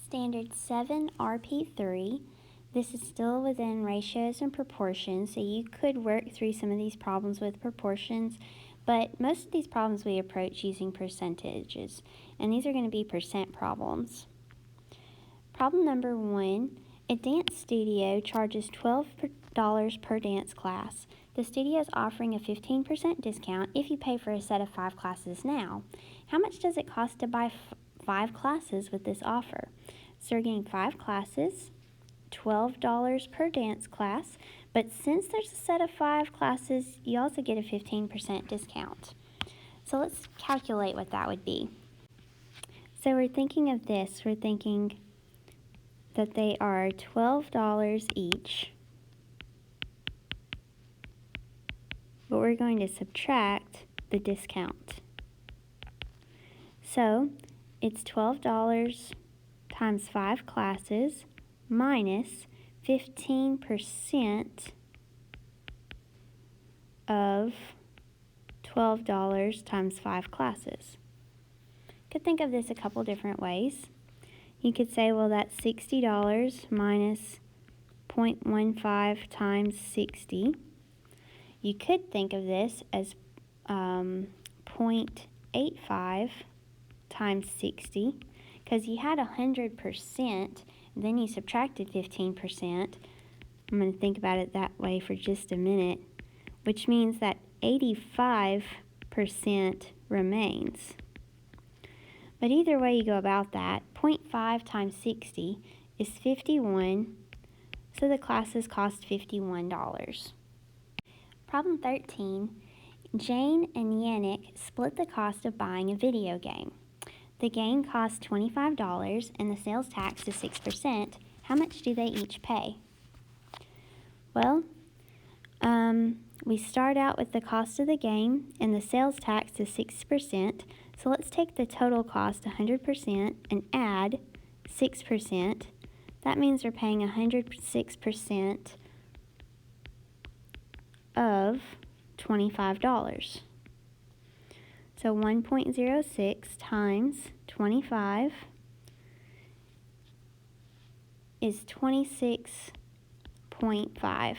Standard 7.RP.3. This is still within ratios and proportions, so you could work through some of these problems with proportions, but most of these problems we approach using percentages, and these are going to be percent problems. Problem number 1, a dance studio charges $12 per dance class. The studio is offering a 15% discount if you pay for a set of 5 classes now. How much does it cost to buy 5 classes with this offer? So we're getting 5 classes, $12 per dance class, but since there's a set of 5 classes, you also get a 15% discount. So let's calculate what that would be. So we're thinking of this, we're thinking that they are $12 each, but we're going to subtract the discount. So it's $12 times 5 classes minus 15% of $12 times 5 classes. Could think of this a couple different ways. You could say, well, that's $60 minus 0.15 times 60. You could think of this as 0.85 times 60, because you had 100%, then you subtracted 15%. I'm going to think about it that way for just a minute, which means that 85% remains. But either way you go about that, 0.5 times 60 is 51, so the classes cost $51. Problem 13, Jane and Yannick split the cost of buying a video game. The game costs $25 and the sales tax is 6%. How much do they each pay? Well, we start out with the cost of the game and the sales tax is 6%. So let's take the total cost 100% and add 6%. That means we're paying 106% of $25. So 1.06 times 25 is 26.5.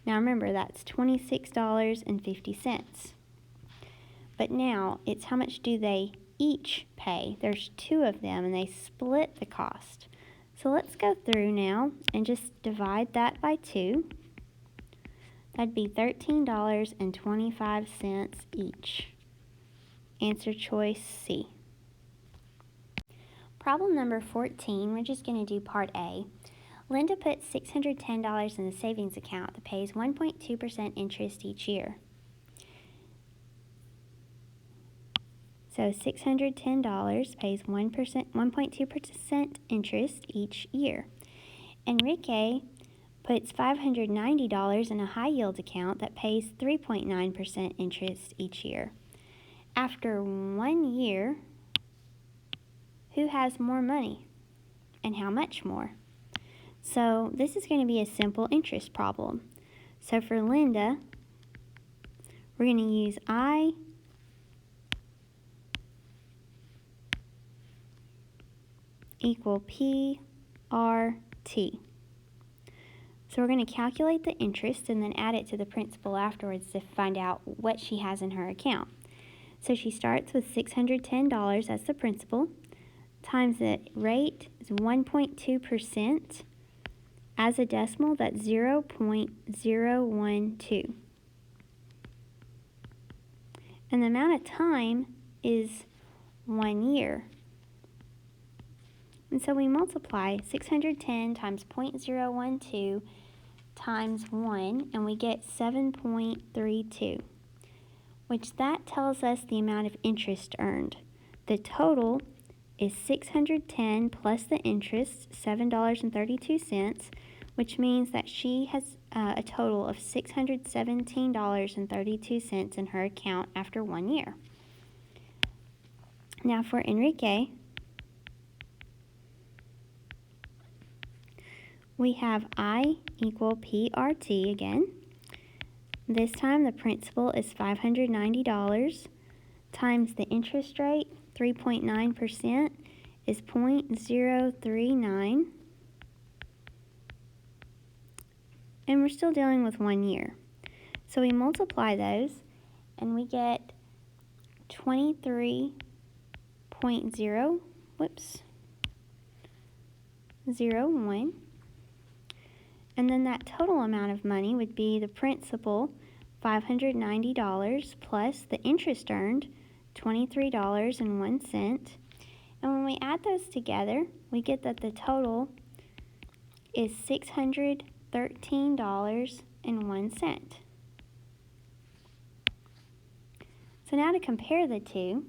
Now remember, that's $26.50. But now it's how much do they each pay? There's 2 of them and they split the cost. So let's go through now and just divide that by 2. That'd be $13.25 each. Answer choice C. Problem number 14, we're just going to do part A. Linda put $610 in the savings account that pays 1.2% interest each year. So $610 pays 1.2% interest each year. Enrique puts $590 in a high yield account that pays 3.9% interest each year. After 1 year, who has more money and how much more? So this is going to be a simple interest problem. So for Linda, we're going to use I equal PRT. So we're going to calculate the interest and then add it to the principal afterwards to find out what she has in her account. So she starts with $610 as the principal, times the rate is 1.2%. As a decimal, that's 0.012. And the amount of time is 1 year. And so we multiply 610 times 0.012 times 1, and we get 7.32, which that tells us the amount of interest earned. The total is 610 plus the interest, $7.32, which means that she has a total of $617.32 in her account after 1 year. Now for Enrique, we have I equal PRT again. This time the principal is $590 times the interest rate, 3.9%, is 0.039, and we're still dealing with 1 year. So we multiply those, and we get 23.01, and then that total amount of money would be the principal, $590, plus the interest earned, $23.01. And when we add those together, we get that the total is $613.01. So now to compare the two,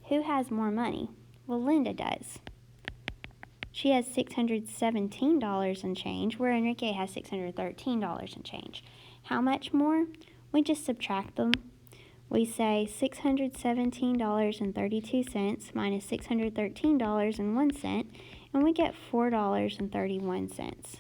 who has more money? Well, Linda does. She has $617 and change, where Enrique has $613 and change. How much more? We just subtract them. We say $617.32 minus $613.01, and we get $4.31.